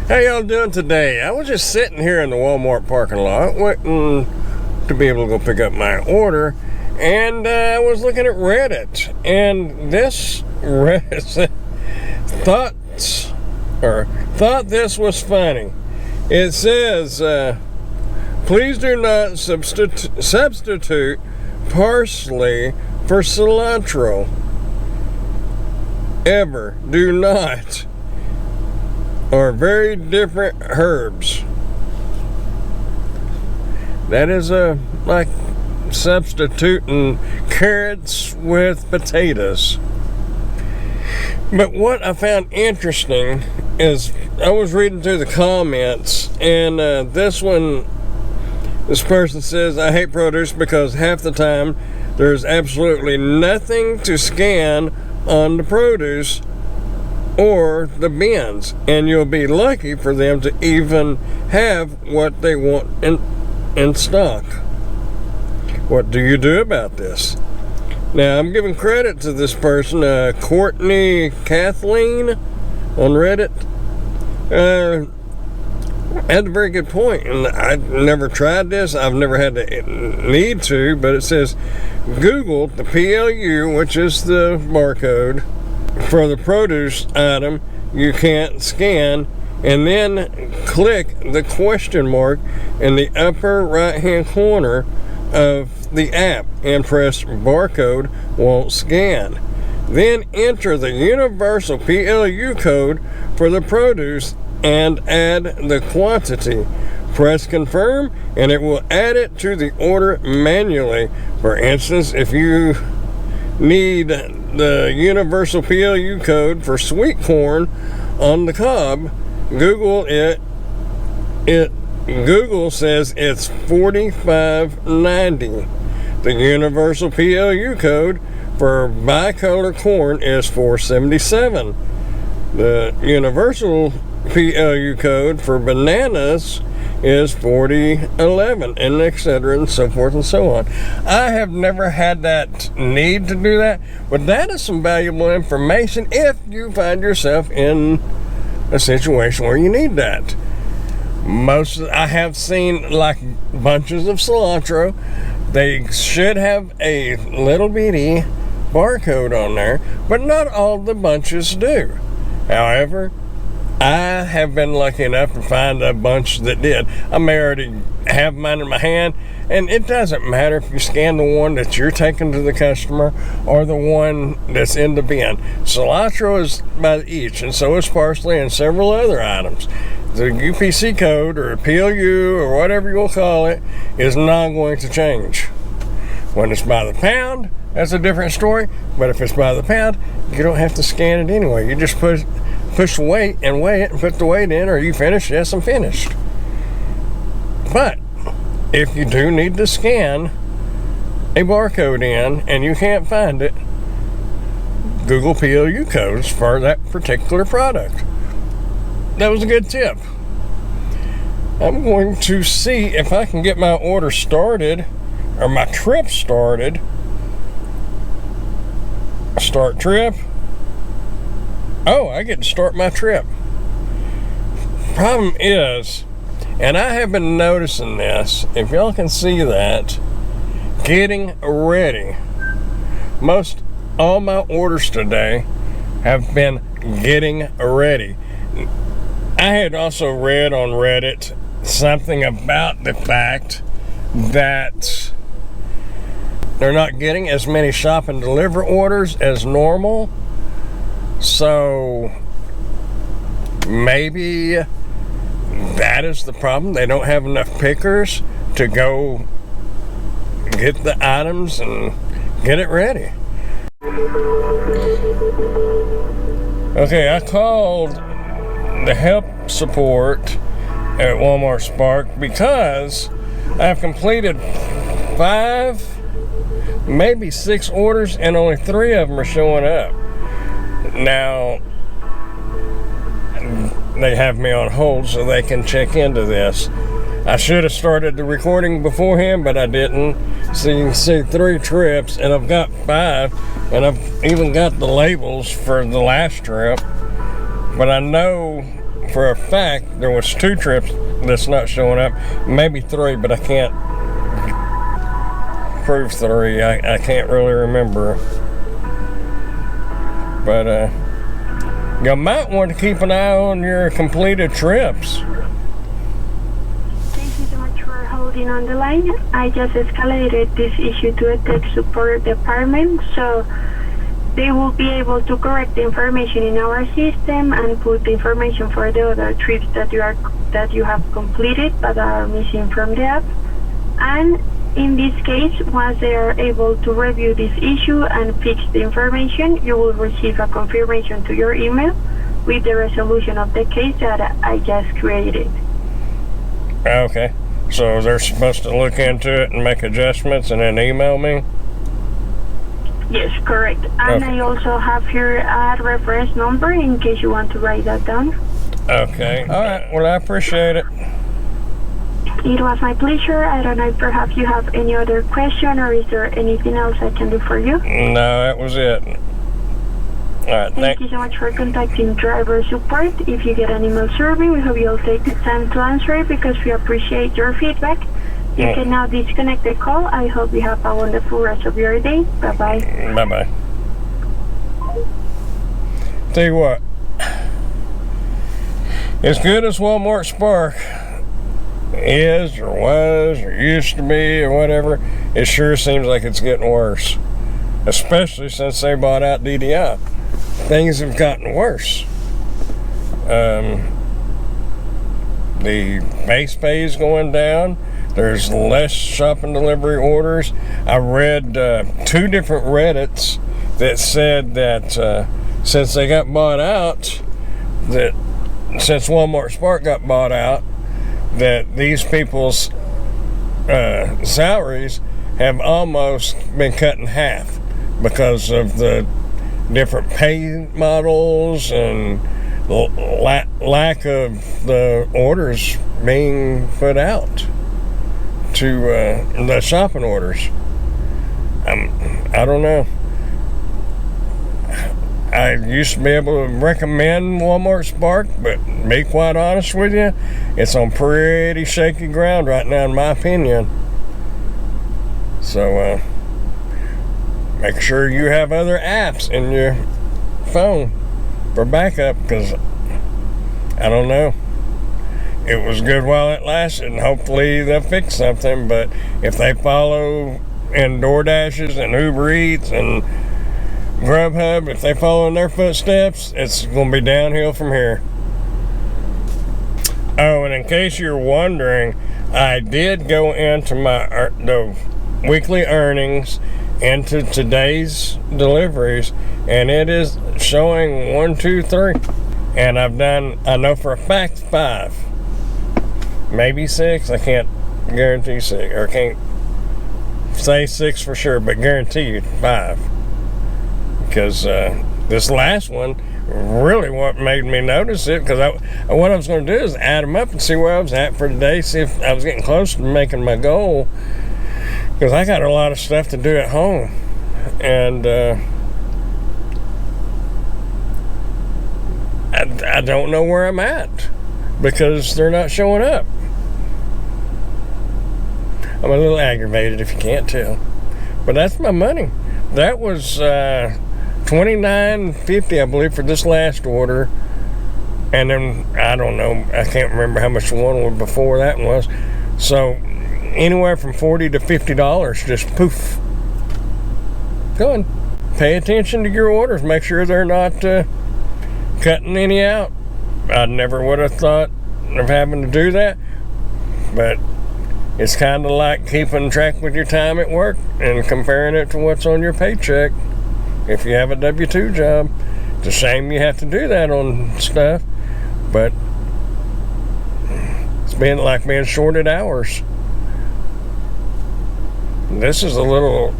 How y'all doing today? I was just sitting here in the Walmart parking lot waiting to be able to go pick up my order, and I was looking at Reddit, and this Reddit thought this was funny. It says, please do not substitute parsley for cilantro. Ever. Do not. Are very different herbs. That is like substituting carrots with potatoes. But what I found interesting is I was reading through the comments, and this person says, I hate produce because half the time there's absolutely nothing to scan on the produce or the bins, and you'll be lucky for them to even have what they want in stock. What do you do about this? Now, I'm giving credit to this person, Courtney Kathleen on Reddit. Had a very good point, and I've never tried this. I've never had to need to, but it says Google the PLU, which is the barcode for the produce item you can't scan, and then click the question mark in the upper right hand corner of the app and press barcode won't scan. Then enter the universal PLU code for the produce and add the quantity. Press confirm and it will add it to the order manually. For instance, if you need the universal PLU code for sweet corn on the cob, Google it. Google says it's $45.90. The universal PLU code for bicolor corn is $4.77. The universal PLU code for bananas is $40.11, and etc., and so forth and so on. I have never had that need to do that, but that is some valuable information if you find yourself in a situation where you need that. I have seen like bunches of cilantro. They should have a little bitty barcode on there, but not all the bunches do. However, I have been lucky enough to find a bunch that did. I may already have mine in my hand, and it doesn't matter if you scan the one that you're taking to the customer or the one that's in the bin. Cilantro is by each, and so is parsley and several other items. The UPC code or PLU or whatever you'll call it is not going to change. When it's by the pound, that's a different story, but if it's by the pound, you don't have to scan it anyway. You just push the weight and weigh it and put the weight in, or you finish, yes, I'm finished. But if you do need to scan a barcode in and you can't find it, Google PLU codes for that particular product. That was a good tip. I'm going to see if I can get my order started, or my trip started. Start trip. Oh, I get to start my trip. Problem is, and I have been noticing this, if y'all can see that, getting ready. Most all my orders today have been getting ready. I had also read on Reddit something about the fact that they're not getting as many shop and deliver orders as normal. So maybe that is the problem. They don't have enough pickers to go get the items and get it ready. Okay, I called the help support at Walmart Spark because I've completed 5, maybe 6 orders, and only 3 of them are showing up. Now, they have me on hold so they can check into this. I should have started the recording beforehand, but I didn't. So you can see 3 trips, and I've got 5, and I've even got the labels for the last trip. But I know for a fact there was 2 trips that's not showing up, maybe 3, but I can't prove 3. I can't really remember. But you might want to keep an eye on your completed trips. Thank you so much for holding on the line. I just escalated this issue to a tech support department, so they will be able to correct the information in our system and put the information for the other trips that you have completed but are missing from the app. And in this case, once they are able to review this issue and fix the information, you will receive a confirmation to your email with the resolution of the case that I just created. Okay, so they're supposed to look into it and make adjustments and then email me? Yes, correct. And Okay. I also have here a reference number in case you want to write that down. Okay, alright, well I appreciate it. It was my pleasure. I don't know if perhaps you have any other question, or is there anything else I can do for you? No, that was it. Alright, Thank you so much for contacting driver support. If you get an email survey, we hope you'll take the time to answer it because we appreciate your feedback. You can now disconnect the call. I hope you have a wonderful rest of your day. Bye-bye. Bye-bye. Tell you what, as good as Walmart Spark is or was or used to be or whatever, it sure seems like it's getting worse. Especially since they bought out DDI. Things have gotten worse. The base pay is going down. There's less shopping delivery orders. I read 2 different Reddits that said that since they got bought out, that since Walmart Spark got bought out, that these people's salaries have almost been cut in half because of the different pay models and lack of the orders being put out to the shopping orders. I don't know. I used to be able to recommend Walmart Spark, but to be quite honest with you, it's on pretty shaky ground right now in my opinion. So make sure you have other apps in your phone for backup, because I don't know. It was good while it lasted, and hopefully they'll fix something. But if they follow in DoorDashes and Uber Eats and Grubhub, if they follow in their footsteps, it's going to be downhill from here. Oh, and in case you're wondering, I did go into my the weekly earnings into today's deliveries, and it is showing 1, 2, 3. And I've done, I know for a fact, 5. Maybe 6. I can't guarantee 6, or can't say 6 for sure, but guarantee you 5. Because this last one, really what made me notice it, because what I was going to do is add them up and see where I was at for today, see if I was getting close to making my goal, because I got a lot of stuff to do at home. And I don't know where I'm at because they're not showing up. I'm a little aggravated if you can't tell, but that's my money. That was $29.50, I believe, for this last order, and then I don't know, I can't remember how much the one before that one was. So anywhere from $40 to $50 just poof gone. Pay attention to your orders, make sure they're not cutting any out. I never would have thought of having to do that, but it's kind of like keeping track with your time at work and comparing it to what's on your paycheck. If you have a W-2 job, it's a shame you have to do that on stuff, but it's been like being shorted hours. This is a little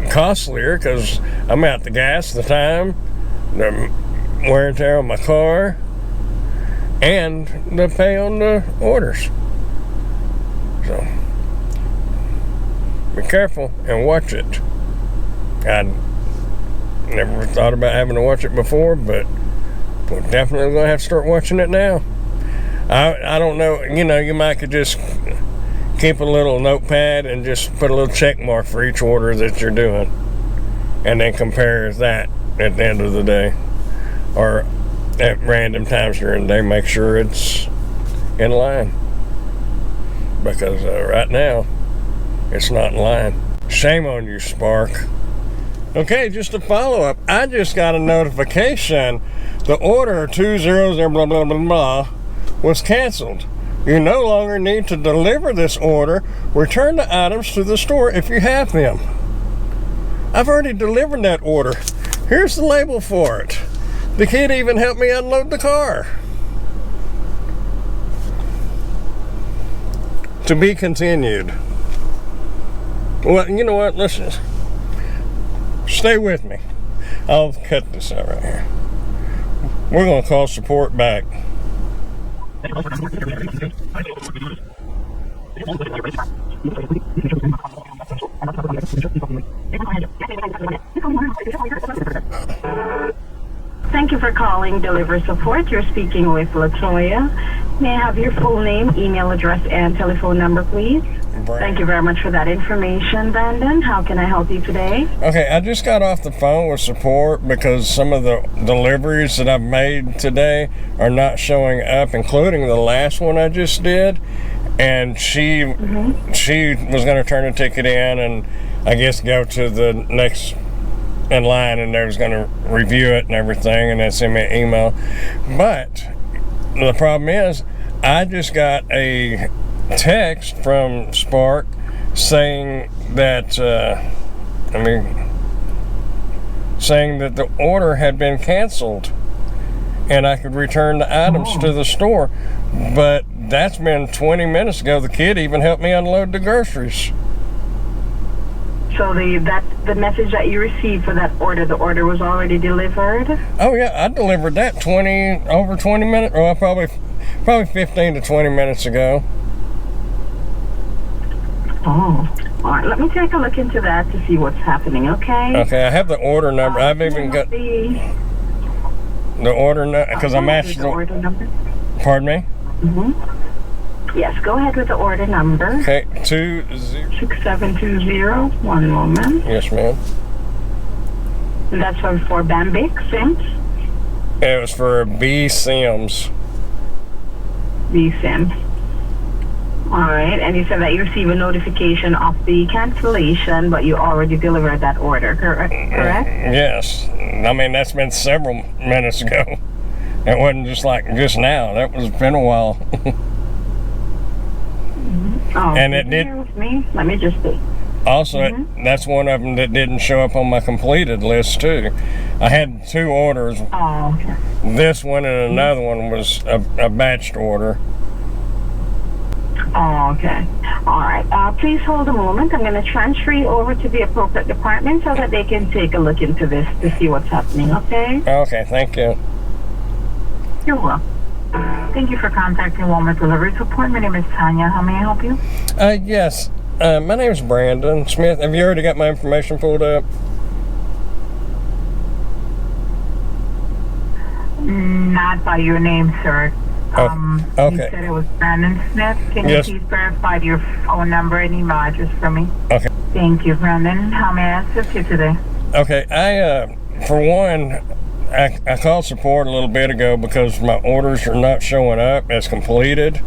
costlier because I'm out the gas, the time, the wear and tear on my car, and the pay on the orders. So be careful and watch it. I never thought about having to watch it before, but We're definitely going to have to start watching it now. I don't know, you might could just keep a little notepad and just put a little check mark for each order that you're doing. And then compare that at the end of the day. Or at random times during the day, make sure it's in line. Because right now, it's not in line. Shame on you, Spark. Okay, just a follow-up. I just got a notification. The order 200 blah blah blah blah was canceled. You no longer need to deliver this order. Return the items to the store if you have them. I've already delivered that order. Here's the label for it. The kid even helped me unload the car. To be continued. Well, you know what? Listen. Stay with me. I'll cut this out right here. We're going to call support back. Thank you for calling Delivery Support. You're speaking with Latoya. May I have your full name, email address, and telephone number, please? Thank you very much for that information, Brandon. How can I help you today? Okay, I just got off the phone with support because some of the deliveries that I've made today are not showing up, including the last one I just did. And she was going to turn the ticket in and I guess go to the next in line, and they was going to review it and everything and then send me an email. But the problem is I just got a text from Spark saying that saying that the order had been canceled and I could return the items to the store. But that's been 20 minutes ago. The kid even helped me unload the groceries. So the message that you received for that order, the order was already delivered? Oh yeah, I delivered that over 20 minutes, or probably 15 to 20 minutes ago. Oh, all right. Let me take a look into that to see what's happening, okay? Okay, I have the order number. I've even got the order number, because I matched the order number. Pardon me? Yes, go ahead with the order number. Okay, 6720. One moment. Yes, ma'am. And that's for Bambic Sims? It was for B Sims. B Sims. All right, and you said that you received a notification of the cancellation, but you already delivered that order, correct? Yes. I mean, that's been several minutes ago. It wasn't just now. That was been a while. Oh, and it did. With me. Let me just see. Also, that's one of them that didn't show up on my completed list too. I had two orders. Oh, okay. This one and another one was a batched order. Oh, okay. All right. Please hold a moment. I'm going to transfer you over to the appropriate department so that they can take a look into this to see what's happening, okay? Okay, thank you. You're welcome. Thank you for contacting Walmart Delivery Support. My name is Tanya. How may I help you? Yes. My name is Brandon Smith. Have you already got my information pulled up? Not by your name, sir. Okay. You said it was Brandon Smith. Can you please verify your phone number and email address for me? Okay. Thank you, Brandon. How may I assist you today? Okay. For one, I called support a little bit ago because my orders are not showing up as completed.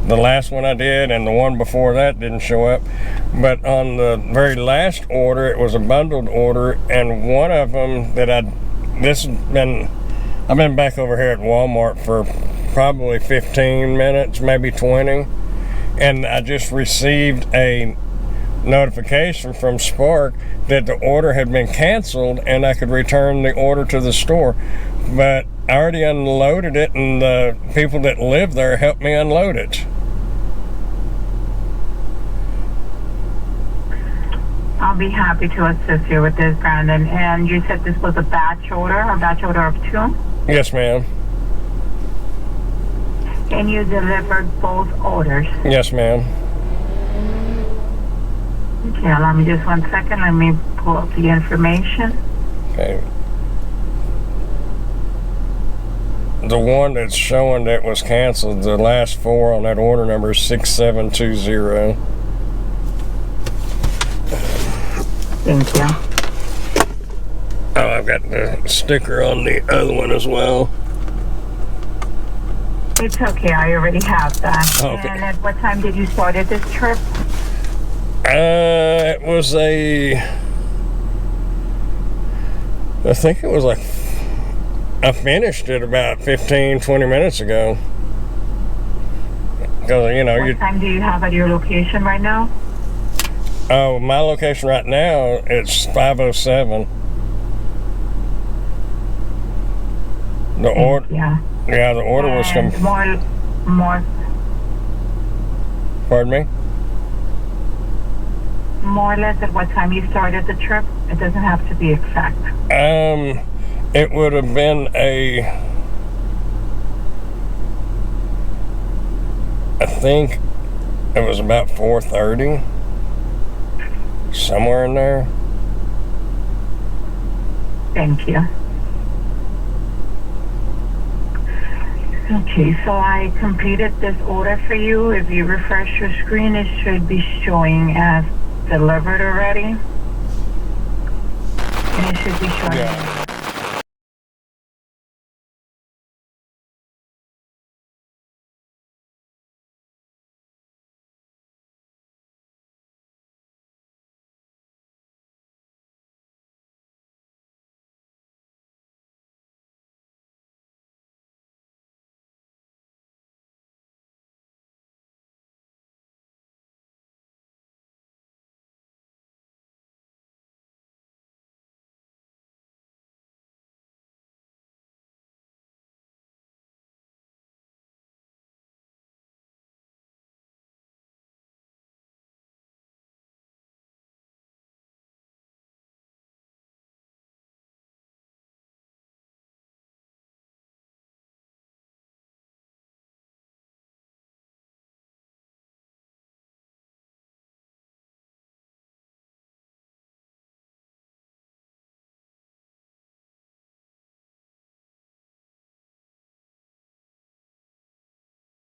The last one I did and the one before that didn't show up. But on the very last order, it was a bundled order, and one of them that I've been back over here at Walmart for probably 15 minutes, maybe 20, and I just received a notification from Spark that the order had been canceled and I could return the order to the store. But I already unloaded it, and the people that live there helped me unload it. I'll be happy to assist you with this, Brandon. And you said this was a batch order of 2? Yes, ma'am. And you delivered both orders? Yes, ma'am. Okay, allow me just 1 second. Let me pull up the information. Okay. the one that's showing that was canceled, the last four on that order number is 6720. Thank you. Oh, I've got the sticker on the other one as well. It's okay, I already have that. Okay. And at what time did you start at this trip? It was I think it was like, I finished it about 15, 20 minutes ago. Because, you know, What time do you have at your location right now? Oh, my location right now, it's 507. The order, Yeah. yeah, the order was And more, pardon me? more or less at what time you started the trip? It doesn't have to be exact. It would have been I think it was about 4:30, somewhere in there. Thank you. Okay, so I completed this order for you. If you refresh your screen, it should be showing as delivered already. And it should be showing. Yeah.